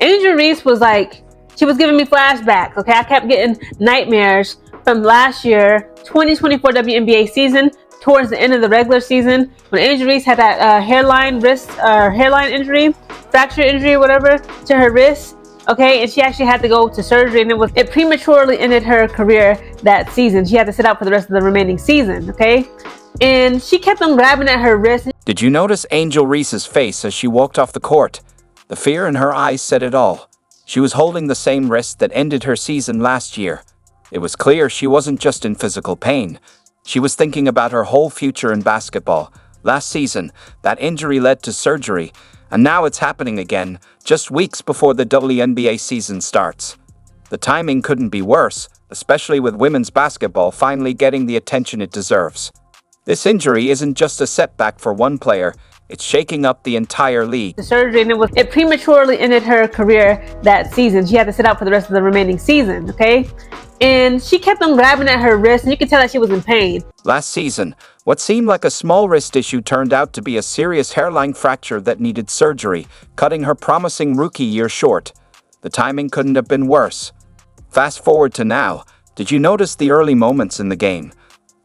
Angel Reese was like, she was giving me flashbacks, okay? I kept getting nightmares from last year, 2024 WNBA season, towards the end of the regular season, when Angel Reese had that hairline injury, fracture injury, whatever, to her wrist, okay? And she actually had to go to surgery, and it prematurely ended her career that season. She had to sit out for the rest of the remaining season, okay? And she kept on grabbing at her wrist. Did you notice Angel Reese's face as she walked off the court? The fear in her eyes said it all. She was holding the same wrist that ended her season last year. It was clear she wasn't just in physical pain. She was thinking about her whole future in basketball. Last season, that injury led to surgery, and now it's happening again, just weeks before the WNBA season starts. The timing couldn't be worse, especially with women's basketball finally getting the attention it deserves. This injury isn't just a setback for one player, it's shaking up the entire league. The surgery, and it prematurely ended her career that season. She had to sit out for the rest of the remaining season, okay? And she kept on grabbing at her wrist, and you could tell that she was in pain. Last season, what seemed like a small wrist issue turned out to be a serious hairline fracture that needed surgery, cutting her promising rookie year short. The timing couldn't have been worse. Fast forward to now, did you notice the early moments in the game?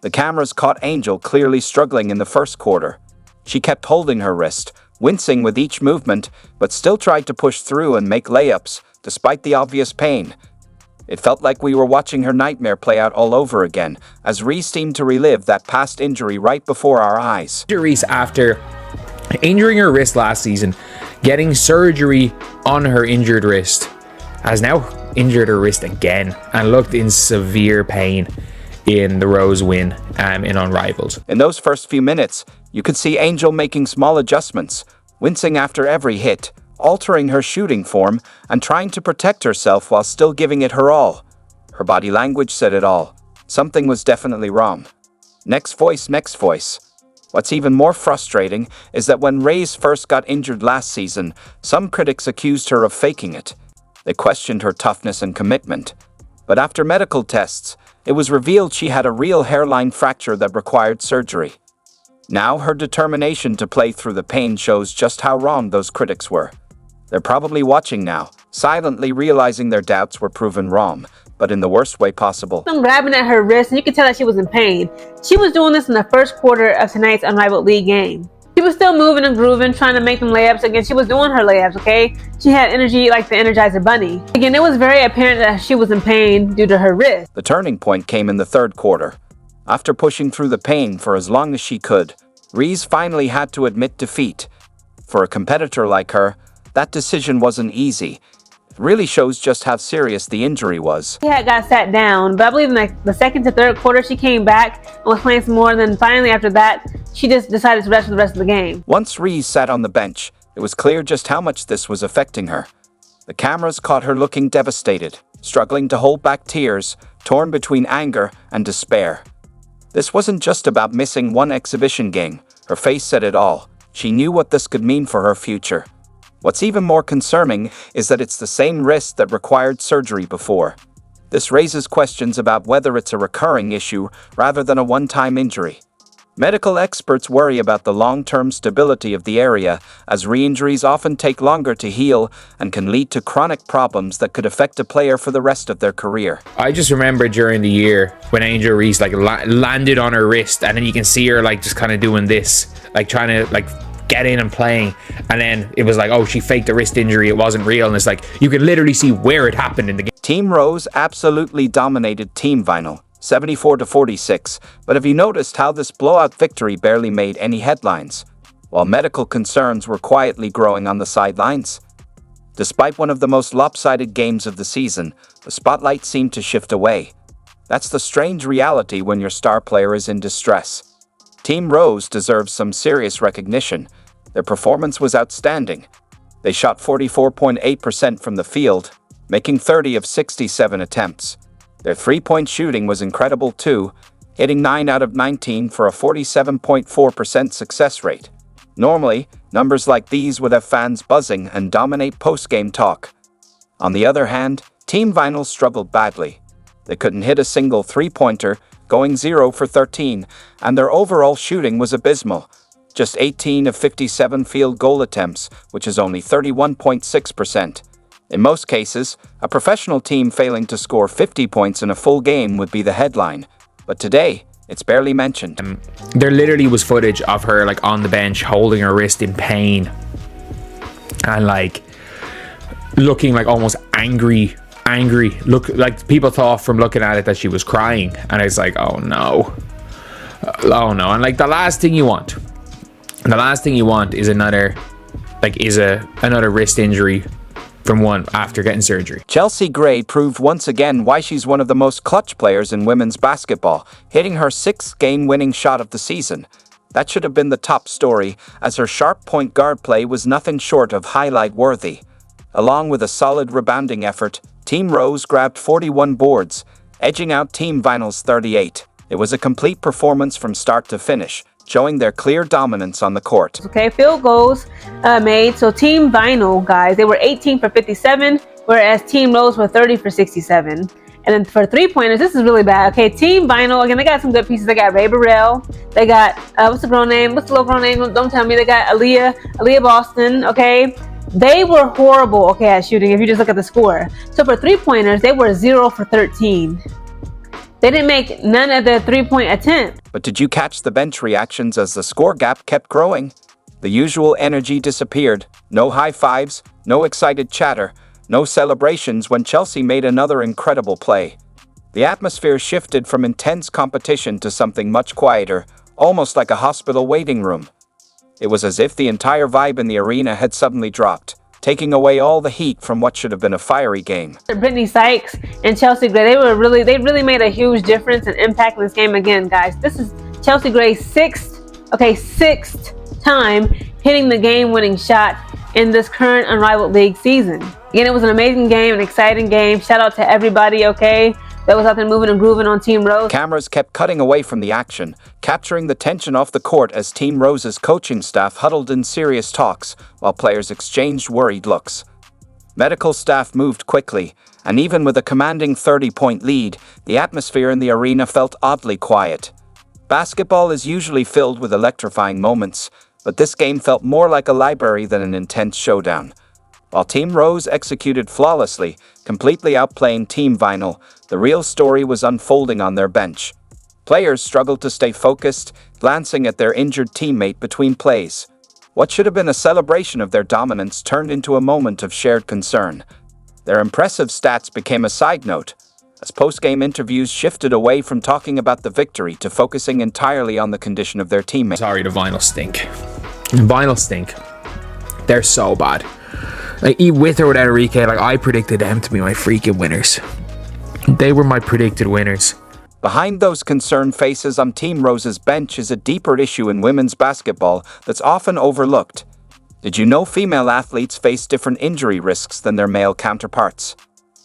The cameras caught Angel clearly struggling in the first quarter. She kept holding her wrist, wincing with each movement, but still tried to push through and make layups, despite the obvious pain. It felt like we were watching her nightmare play out all over again, as Reese seemed to relive that past injury right before our eyes. Reese, after injuring her wrist last season, getting surgery on her injured wrist, has now injured her wrist again and looked in severe pain in the Rose win in Unrivaled. In those first few minutes, you could see Angel making small adjustments, wincing after every hit, altering her shooting form, and trying to protect herself while still giving it her all. Her body language said it all. Something was definitely wrong. Next voice. What's even more frustrating is that when Reese first got injured last season, some critics accused her of faking it. They questioned her toughness and commitment. But after medical tests, it was revealed she had a real hairline fracture that required surgery. Now her determination to play through the pain shows just how wrong those critics were. They're probably watching now, silently realizing their doubts were proven wrong, but in the worst way possible. I'm grabbing at her wrist, and you could tell that she was in pain. She was doing this in the first quarter of tonight's Unrivaled League game. She was still moving and grooving, trying to make them layups. Again, she was doing her layups, okay? She had energy like the Energizer Bunny. Again, it was very apparent that she was in pain due to her wrist. The turning point came in the third quarter. After pushing through the pain for as long as she could, Reese finally had to admit defeat. For a competitor like her, that decision wasn't easy. It really shows just how serious the injury was. She had got sat down, but I believe in the second to third quarter, she came back and was playing some more. And then finally after that, she just decided to rest for the rest of the game. Once Reese sat on the bench, it was clear just how much this was affecting her. The cameras caught her looking devastated, struggling to hold back tears, torn between anger and despair. This wasn't just about missing one exhibition game. Her face said it all. She knew what this could mean for her future. What's even more concerning is that it's the same wrist that required surgery before. This raises questions about whether it's a recurring issue rather than a one-time injury. Medical experts worry about the long-term stability of the area, as re-injuries often take longer to heal and can lead to chronic problems that could affect a player for the rest of their career. I just remember during the year when Angel Reese landed on her wrist, and then you can see her just kind of doing this, trying to get in and playing, and then it was oh, she faked a wrist injury, it wasn't real, and it's you could literally see where it happened in the game. Team Rose absolutely dominated Team Vinyl, 74-46, but have you noticed how this blowout victory barely made any headlines, while medical concerns were quietly growing on the sidelines? Despite one of the most lopsided games of the season, the spotlight seemed to shift away. That's the strange reality when your star player is in distress. Team Rose deserves some serious recognition. Their performance was outstanding. They shot 44.8% from the field, making 30 of 67 attempts. Their three-point shooting was incredible too, hitting 9 out of 19 for a 47.4% success rate. Normally, numbers like these would have fans buzzing and dominate post-game talk. On the other hand, Team Vinyl struggled badly. They couldn't hit a single three-pointer, going 0 for 13, and their overall shooting was abysmal. Just 18 of 57 field goal attempts, which is only 31.6%. In most cases, a professional team failing to score 50 points in a full game would be the headline. But today, it's barely mentioned. There literally was footage of her like on the bench holding her wrist in pain and like looking like almost angry. Look, like people thought from looking at it that she was crying, and it's like, oh no. And like the last thing you want is another wrist injury from one after getting surgery. Chelsea Gray proved once again why she's one of the most clutch players in women's basketball, hitting her 6th game-winning shot of the season. That should have been the top story, as her sharp point guard play was nothing short of highlight-worthy. Along with a solid rebounding effort, Team Rose grabbed 41 boards, edging out Team Vinyl's 38. It was a complete performance from start to finish, showing their clear dominance on the court. Okay, field goals made. So Team Vinyl, guys, they were 18 for 57, whereas Team Rose were 30 for 67. And then for three-pointers, this is really bad. Okay, Team Vinyl, again, they got some good pieces. They got Ray Burrell. They got, what's the little girl name? Don't tell me. They got Aaliyah Boston, okay? They were horrible, okay, at shooting if you just look at the score. So for three-pointers, they were 0 for 13. They didn't make none of their three-point attempts. But did you catch the bench reactions as the score gap kept growing? The usual energy disappeared. No high fives, no excited chatter, no celebrations when Chelsea made another incredible play. The atmosphere shifted from intense competition to something much quieter, almost like a hospital waiting room. It was as if the entire vibe in the arena had suddenly dropped, taking away all the heat from what should have been a fiery game. Brittany Sykes and Chelsea Gray, they really made a huge difference and impact in this game again, guys. This is Chelsea Gray's sixth time hitting the game-winning shot in this current unrivaled league season. Again, it was an amazing game, an exciting game. Shout out to everybody, okay, that was out there moving and grooving on Team Rose. Cameras kept cutting away from the action, capturing the tension off the court as Team Rose's coaching staff huddled in serious talks while players exchanged worried looks. Medical staff moved quickly, and even with a commanding 30-point lead, the atmosphere in the arena felt oddly quiet. Basketball is usually filled with electrifying moments, but this game felt more like a library than an intense showdown. While Team Rose executed flawlessly, completely outplaying Team Vinyl, the real story was unfolding on their bench. Players struggled to stay focused, glancing at their injured teammate between plays. What should have been a celebration of their dominance turned into a moment of shared concern. Their impressive stats became a side note, as post-game interviews shifted away from talking about the victory to focusing entirely on the condition of their teammates. Sorry, the Vinyl stink. Vinyl stink. They're so bad. Like, with or without Enrique, like, I predicted them to be my freaking winners. They were my predicted winners. Behind those concerned faces on Team Rose's bench is a deeper issue in women's basketball that's often overlooked. Did you know female athletes face different injury risks than their male counterparts?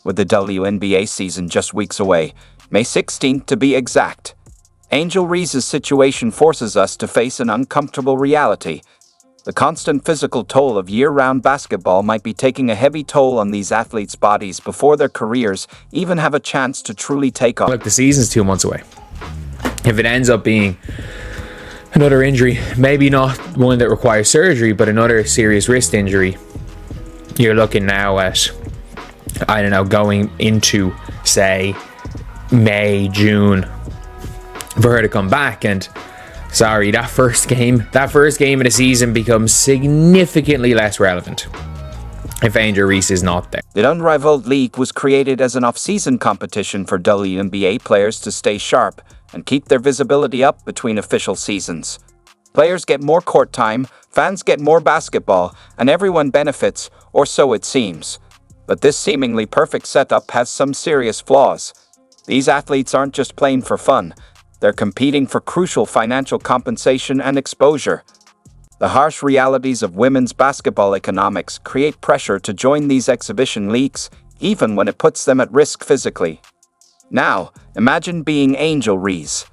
With the WNBA season just weeks away, May 16th to be exact, Angel Reese's situation forces us to face an uncomfortable reality. The constant physical toll of year-round basketball might be taking a heavy toll on these athletes' bodies before their careers even have a chance to truly take off. Look, the season's 2 months away. If it ends up being another injury, maybe not one that requires surgery, but another serious wrist injury, you're looking now at, I don't know, going into, say, May, June, for her to come back. And sorry, that first game of the season becomes significantly less relevant if Angel Reese is not there. The unrivaled league was created as an off-season competition for WNBA players to stay sharp and keep their visibility up between official seasons. Players get more court time, fans get more basketball, and everyone benefits, or so it seems. But this seemingly perfect setup has some serious flaws. These athletes aren't just playing for fun. They're competing for crucial financial compensation and exposure. The harsh realities of women's basketball economics create pressure to join these exhibition leagues, even when it puts them at risk physically. Now, imagine being Angel Reese.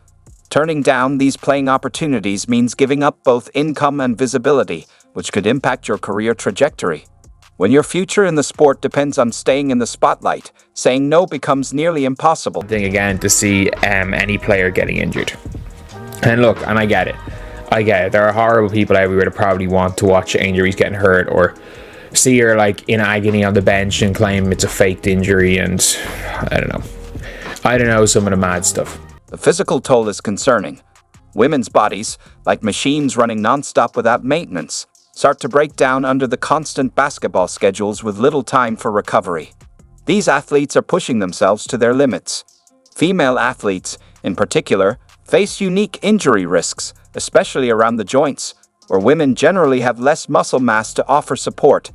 Turning down these playing opportunities means giving up both income and visibility, which could impact your career trajectory. When your future in the sport depends on staying in the spotlight, saying no becomes nearly impossible. Thing again to see any player getting injured. And look, and I get it. There are horrible people everywhere that probably want to watch Angel Reese getting hurt or see her like in agony on the bench and claim it's a faked injury, and I don't know some of the mad stuff. The physical toll is concerning. Women's bodies, like machines running non-stop without maintenance, start to break down under the constant basketball schedules with little time for recovery. These athletes are pushing themselves to their limits. Female athletes, in particular, face unique injury risks, especially around the joints, where women generally have less muscle mass to offer support.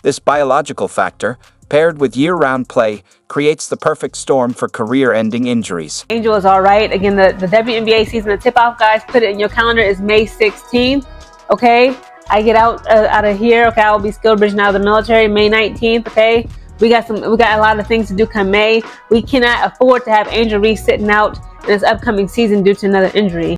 This biological factor, paired with year-round play, creates the perfect storm for career-ending injuries. Angel is all right. Again, the WNBA season, the tip-off, guys, put it in your calendar, is May 16th. Okay, I get out of here. Okay, I will be skilled bridging out of the military May 19th. Okay, we got a lot of things to do come May. We cannot afford to have Angel Reese sitting out in this upcoming season due to another injury.